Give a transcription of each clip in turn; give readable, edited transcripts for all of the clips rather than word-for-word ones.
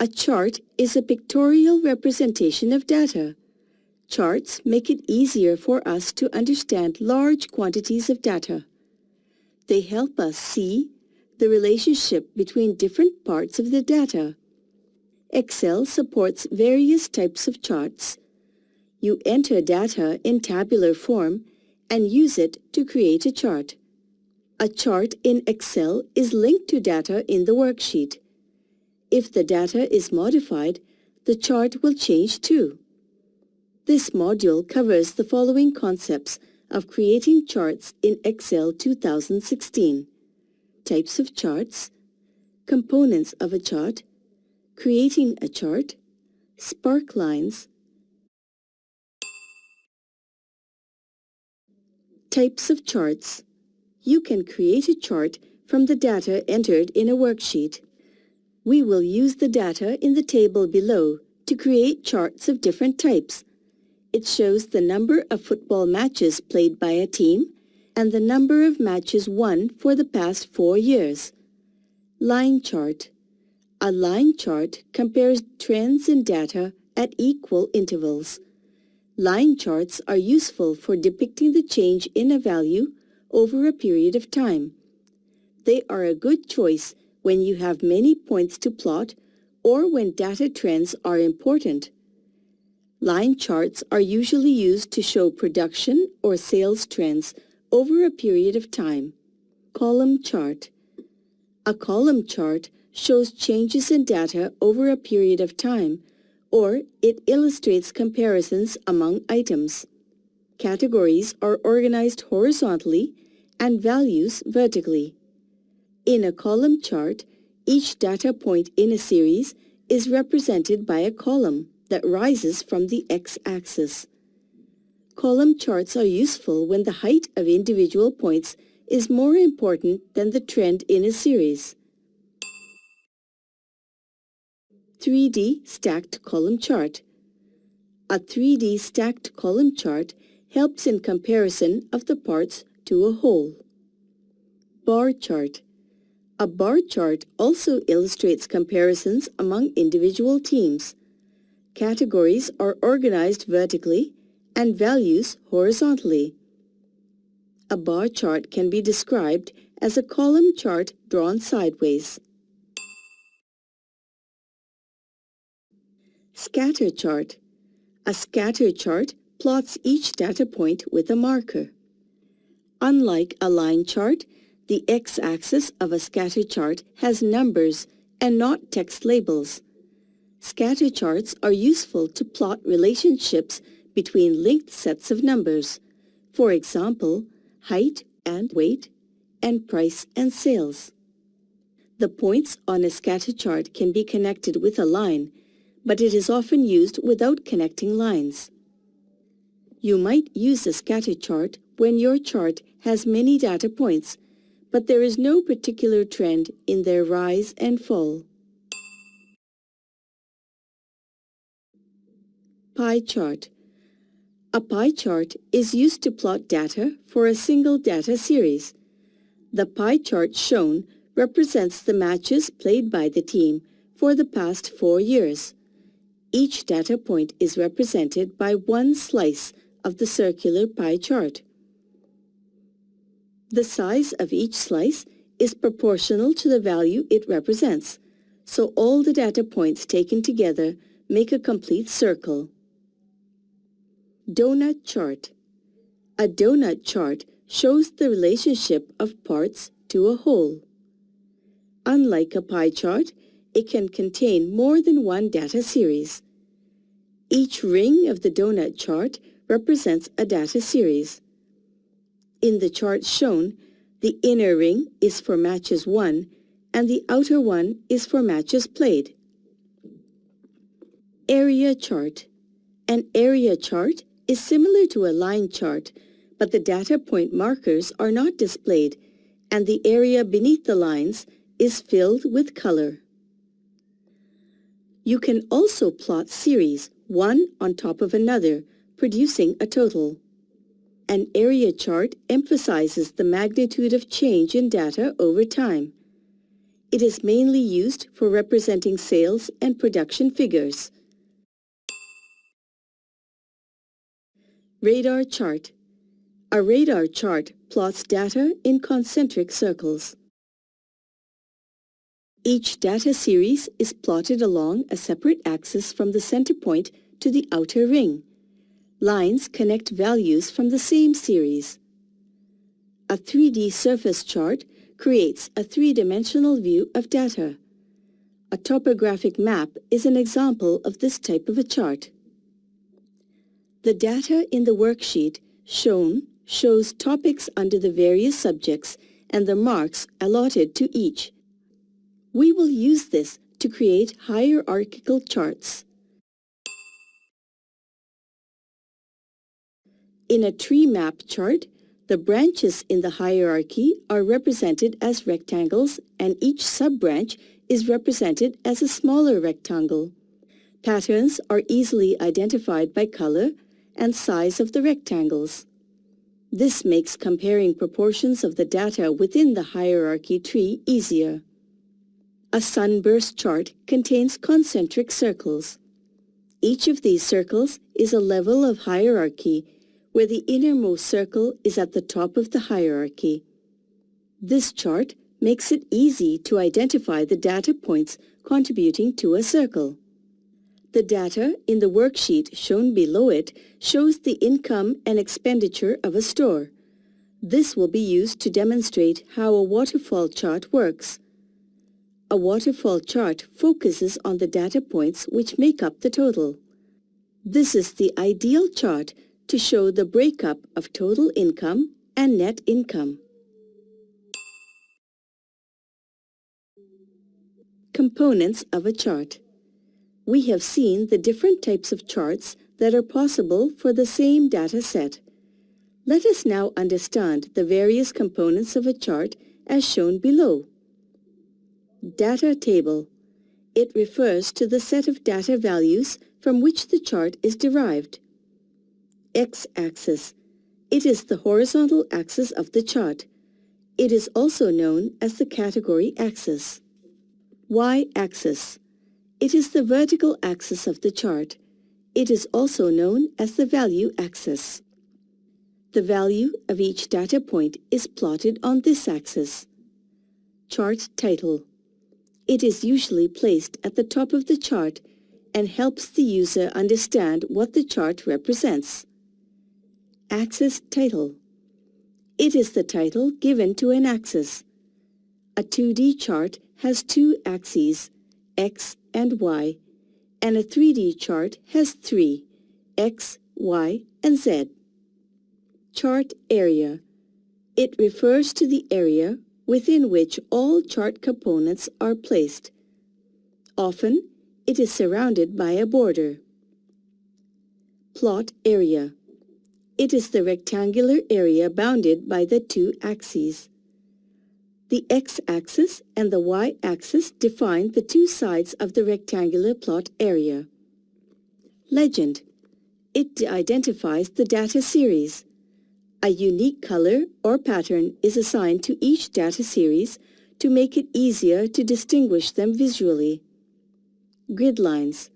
A chart is a pictorial representation of data. Charts make it easier for us to understand large quantities of data. They help us see the relationship between different parts of the data. Excel supports various types of charts. You enter data in tabular form and use it to create a chart. A chart in Excel is linked to data in the worksheet. If the data is modified, the chart will change too. This module covers the following concepts of creating charts in Excel 2016. Types of charts, components of a chart, creating a chart, Sparklines. Types of charts. You can create a chart from the data entered in a worksheet. We will use the data in the table below to create charts of different types. It shows the number of football matches played by a team and the number of matches won for the past 4 years. Line chart. A line chart compares trends in data at equal intervals. Line charts are useful for depicting the change in a value over a period of time. They are a good choice when you have many points to plot or when data trends are important. Line charts are usually used to show production or sales trends over a period of time. Column chart. A column chart shows changes in data over a period of time, or it illustrates comparisons among items. Categories are organized horizontally and values vertically. In a column chart, each data point in a series is represented by a column that rises from the x-axis. Column charts are useful when the height of individual points is more important than the trend in a series. 3D stacked column chart. A 3D stacked column chart helps in comparison of the parts to a whole. Bar chart. A bar chart also illustrates comparisons among individual teams. Categories are organized vertically and values horizontally. A bar chart can be described as a column chart drawn sideways. Scatter chart. A scatter chart plots each data point with a marker. Unlike a line chart, the x-axis of a scatter chart has numbers and not text labels. Scatter charts are useful to plot relationships between linked sets of numbers. For example, height and weight, and price and sales. The points on a scatter chart can be connected with a line, but it is often used without connecting lines. You might use a scatter chart when your chart has many data points, but there is no particular trend in their rise and fall. Pie chart. A pie chart is used to plot data for a single data series. The pie chart shown represents the matches played by the team for the past 4 years. Each data point is represented by one slice of the circular pie chart. The size of each slice is proportional to the value it represents, so all the data points taken together make a complete circle. Donut chart. A donut chart shows the relationship of parts to a whole. Unlike a pie chart, it can contain more than one data series. Each ring of the donut chart represents a data series. In the chart shown, the inner ring is for matches won and the outer one is for matches played. Area chart. An area chart is similar to a line chart, but the data point markers are not displayed and the area beneath the lines is filled with color. You can also plot series, one on top of another, producing a total. An area chart emphasizes the magnitude of change in data over time. It is mainly used for representing sales and production figures. Radar chart. A radar chart plots data in concentric circles. Each data series is plotted along a separate axis from the center point to the outer ring. Lines connect values from the same series. A 3D surface chart creates a three-dimensional view of data. A topographic map is an example of this type of a chart. The data in the worksheet shows topics under the various subjects and the marks allotted to each. We will use this to create hierarchical charts. In a tree map chart, the branches in the hierarchy are represented as rectangles and each sub-branch is represented as a smaller rectangle. Patterns are easily identified by color and size of the rectangles. This makes comparing proportions of the data within the hierarchy tree easier. A sunburst chart contains concentric circles. Each of these circles is a level of hierarchy where the innermost circle is at the top of the hierarchy. This chart makes it easy to identify the data points contributing to a circle. The data in the worksheet shown below it shows the income and expenditure of a store. This will be used to demonstrate how a waterfall chart works. A waterfall chart focuses on the data points which make up the total. This is the ideal chart to show the breakup of total income and net income. Components of a chart. We have seen the different types of charts that are possible for the same data set. Let us now understand the various components of a chart as shown below. Data table. It refers to the set of data values from which the chart is derived. X-axis. It is the horizontal axis of the chart. It is also known as the category axis. Y-axis. It is the vertical axis of the chart. It is also known as the value axis. The value of each data point is plotted on this axis. Chart title. It is usually placed at the top of the chart and helps the user understand what the chart represents. Axis title. It is the title given to an axis. A 2D chart has two axes, X and Y, and a 3D chart has three, X, Y, and Z. Chart area. It refers to the area within which all chart components are placed. Often, it is surrounded by a border. Plot area. It is the rectangular area bounded by the two axes. The x-axis and the y-axis define the two sides of the rectangular plot area. Legend. It identifies the data series. A unique color or pattern is assigned to each data series to make it easier to distinguish them visually. Grid lines.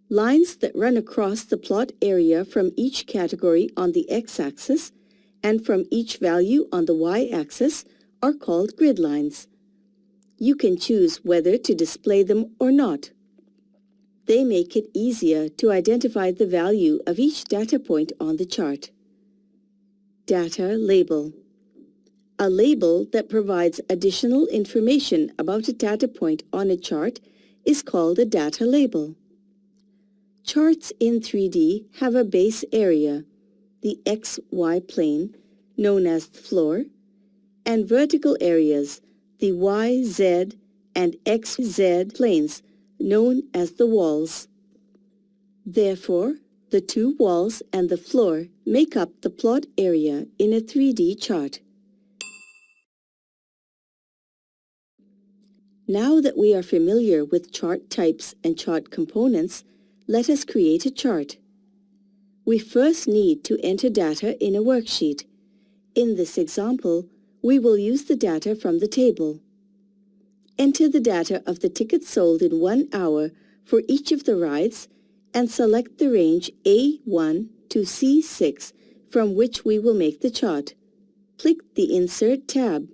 Lines that run across the plot area from each category on the x-axis and from each value on the y-axis are called grid lines. You can choose whether to display them or not. They make it easier to identify the value of each data point on the chart. Data label. A label that provides additional information about a data point on a chart is called a data label. Charts in 3D have a base area, the XY plane, known as the floor, and vertical areas, the YZ and XZ planes, known as the walls. Therefore, the two walls and the floor make up the plot area in a 3D chart. Now that we are familiar with chart types and chart components, let us create a chart. We first need to enter data in a worksheet. In this example, we will use the data from the table. Enter the data of the tickets sold in 1 hour for each of the rides and select the range A1 to C6 from which we will make the chart. Click the Insert tab.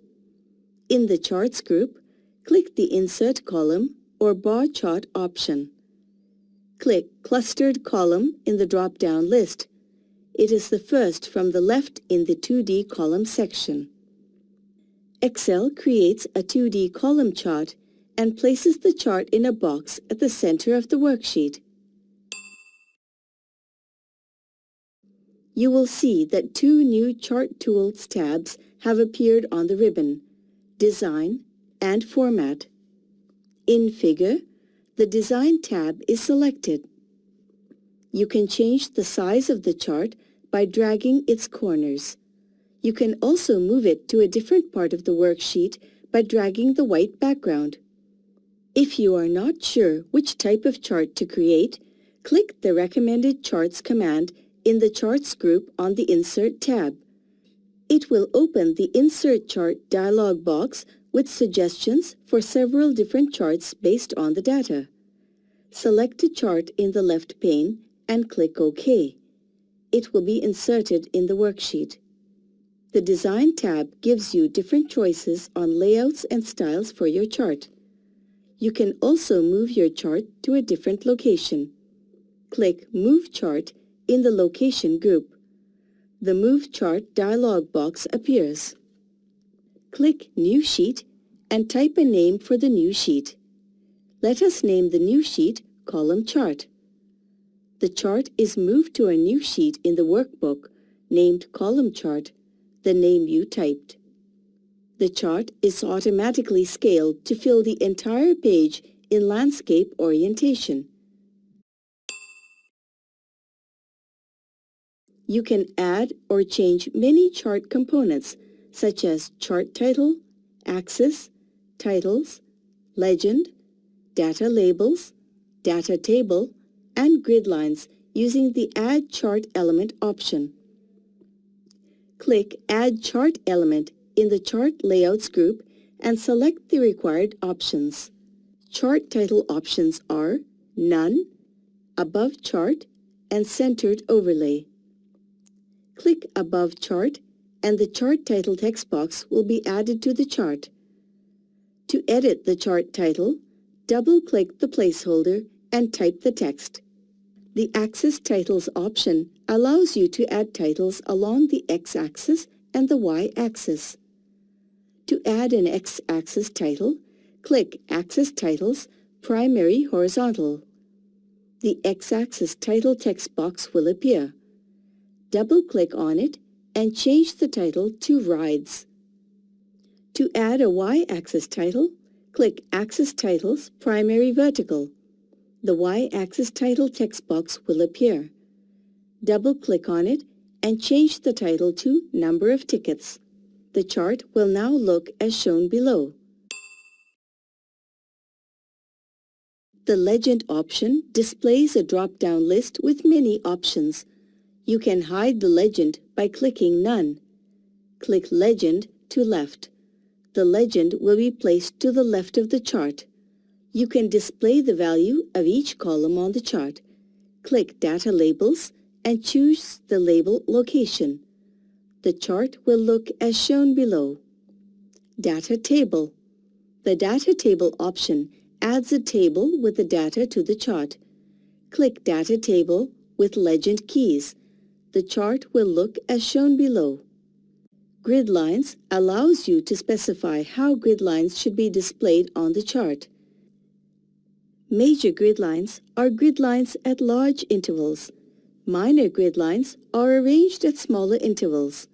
In the Charts group, click the Insert column or bar chart option. Click Clustered Column in the drop-down list. It is the first from the left in the 2D column section. Excel creates a 2D column chart and places the chart in a box at the center of the worksheet. You will see that 2 new Chart Tools tabs have appeared on the ribbon, Design and Format. In Figure, the Design tab is selected. You can change the size of the chart by dragging its corners. You can also move it to a different part of the worksheet by dragging the white background. If you are not sure which type of chart to create, click the Recommended Charts command in the Charts group on the Insert tab. It will open the Insert Chart dialog box with suggestions for several different charts based on the data. Select a chart in the left pane and click OK. It will be inserted in the worksheet. The Design tab gives you different choices on layouts and styles for your chart. You can also move your chart to a different location. Click Move Chart in the Location group. The Move Chart dialog box appears. Click New Sheet and type a name for the new sheet. Let us name the new sheet Column Chart. The chart is moved to a new sheet in the workbook named Column Chart, the name you typed. The chart is automatically scaled to fill the entire page in landscape orientation. You can add or change many chart components such as chart title, axis, titles, legend, data labels, data table, and grid lines using the Add Chart Element option. Click Add Chart Element in the Chart Layouts group and select the required options. Chart title options are None, Above Chart, and Centered Overlay. Click Above Chart and the chart title text box will be added to the chart. To edit the chart title, double-click the placeholder and type the text. The Axis Titles option allows you to add titles along the X-axis and the Y-axis. To add an X-axis title, click Axis Titles, Primary Horizontal. The X-axis title text box will appear. Double-click on it and change the title to Rides. To add a Y-axis title, click Axis Titles, Primary Vertical. The Y-axis title text box will appear. Double-click on it and change the title to Number of Tickets. The chart will now look as shown below. The Legend option displays a drop-down list with many options. You can hide the legend by clicking None. Click Legend to left. The legend will be placed to the left of the chart. You can display the value of each column on the chart. Click Data Labels and choose the label location. The chart will look as shown below. Data Table. The Data Table option adds a table with the data to the chart. Click Data Table with Legend keys. The chart will look as shown below. Grid Lines allows you to specify how grid lines should be displayed on the chart. Major grid lines are grid lines at large intervals. Minor grid lines are arranged at smaller intervals.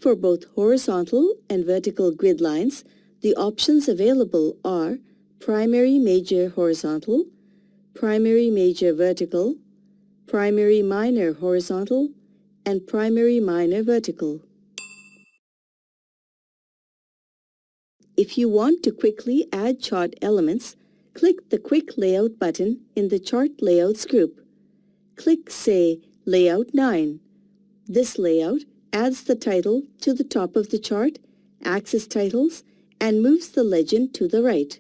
For both horizontal and vertical grid lines, the options available are Primary Major Horizontal, Primary Major Vertical, Primary Minor Horizontal, and Primary Minor Vertical. If you want to quickly add chart elements, click the Quick Layout button in the Chart Layouts group. Click, say, Layout 9. This layout adds the title to the top of the chart, axis titles, and moves the legend to the right.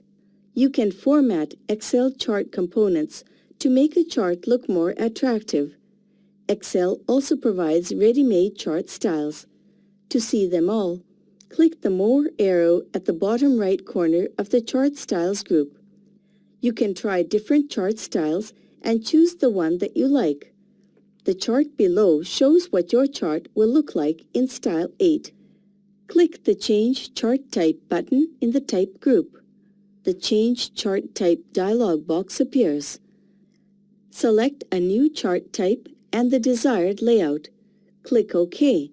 You can format Excel chart components to make a chart look more attractive. Excel also provides ready-made chart styles. To see them all, click the More arrow at the bottom right corner of the Chart Styles group. You can try different chart styles and choose the one that you like. The chart below shows what your chart will look like in Style 8. Click the Change Chart Type button in the Type group. The Change Chart Type dialog box appears. Select a new chart type and the desired layout. Click OK.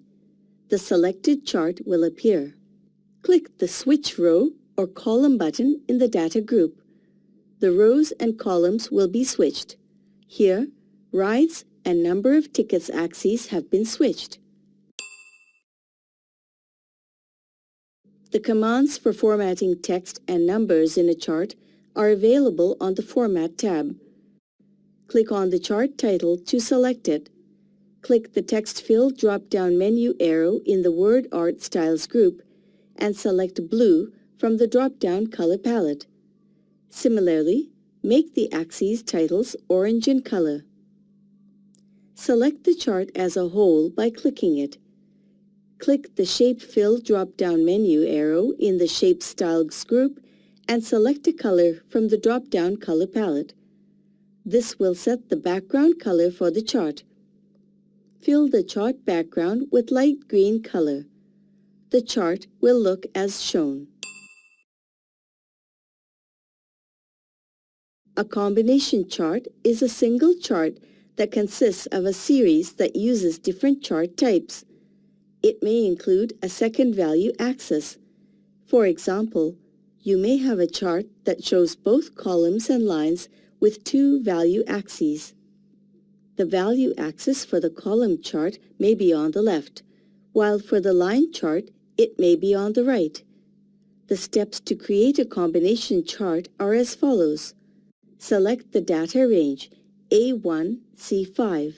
The selected chart will appear. Click the Switch Row or Column button in the Data group. The rows and columns will be switched. Here, rides and number of tickets axes have been switched. The commands for formatting text and numbers in a chart are available on the Format tab. Click on the chart title to select it. Click the Text Fill drop-down menu arrow in the Word Art Styles group and select Blue from the drop-down color palette. Similarly, make the axes titles orange in color. Select the chart as a whole by clicking it. Click the Shape Fill drop-down menu arrow in the Shape Styles group and select a color from the drop-down color palette. This will set the background color for the chart. Fill the chart background with light green color. The chart will look as shown. A combination chart is a single chart that consists of a series that uses different chart types. It may include a second value axis. For example, you may have a chart that shows both columns and lines with two value axes. The value axis for the column chart may be on the left, while for the line chart, it may be on the right. The steps to create a combination chart are as follows. Select the data range A1, C5.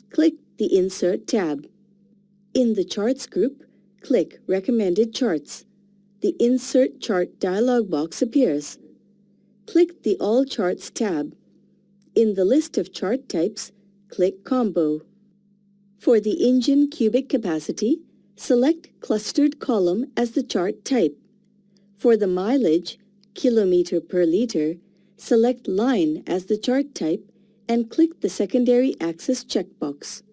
Click the Insert tab. In the Charts group, click Recommended Charts. The Insert Chart dialog box appears. Click the All Charts tab. In the list of chart types, click Combo. For the engine cubic capacity, select Clustered Column as the chart type. For the mileage, kilometer per liter, select Line as the chart type and click the Secondary Axis checkbox.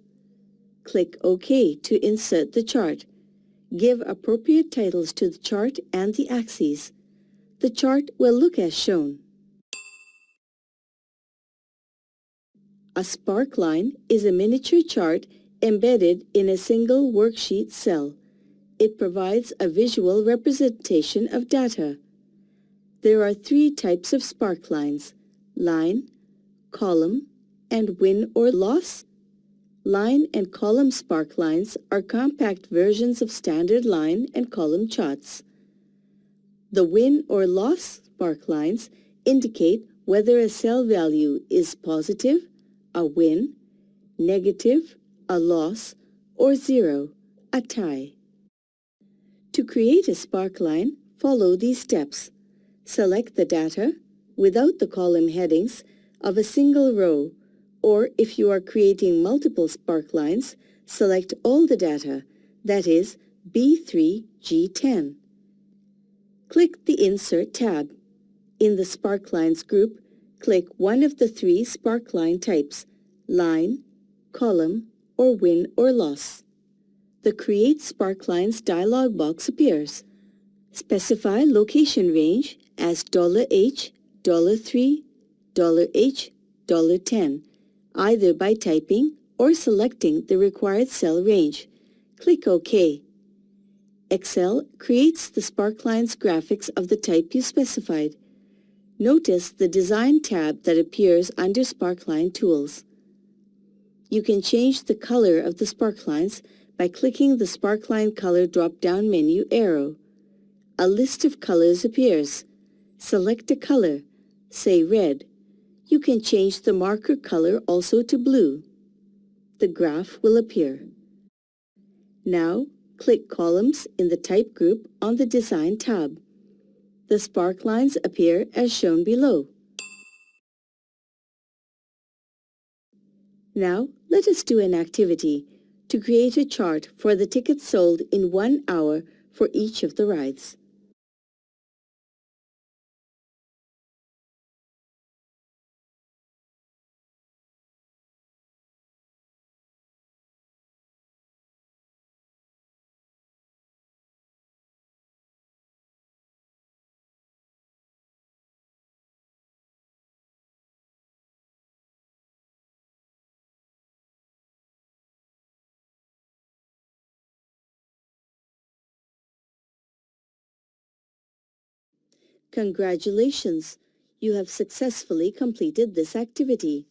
Click OK to insert the chart. Give appropriate titles to the chart and the axes. The chart will look as shown. A sparkline is a miniature chart embedded in a single worksheet cell. It provides a visual representation of data. There are three types of sparklines: line, column, and win or loss. Line and column sparklines are compact versions of standard line and column charts. The win or loss sparklines indicate whether a cell value is positive, a win, negative, a loss, or zero, a tie. To create a sparkline, follow these steps. Select the data, without the column headings, of a single row, or if you are creating multiple sparklines, select all the data, that is B3, G10. Click the Insert tab. In the Sparklines group, click one of the three sparkline types, line, column, or win or loss. The Create Sparklines dialog box appears. Specify location range as $H, $3, $H, $10, either by typing or selecting the required cell range. Click OK. Excel creates the Sparklines graphics of the type you specified. Notice the Design tab that appears under Sparkline Tools. You can change the color of the sparklines by clicking the Sparkline Color drop-down menu arrow. A list of colors appears. Select a color, say red. You can change the marker color also to blue. The graph will appear. Now, Click Columns in the Type group on the Design tab. The sparklines appear as shown below. Now, let us do an activity to create a chart for the tickets sold in 1 hour for each of the rides. Congratulations! You have successfully completed this activity.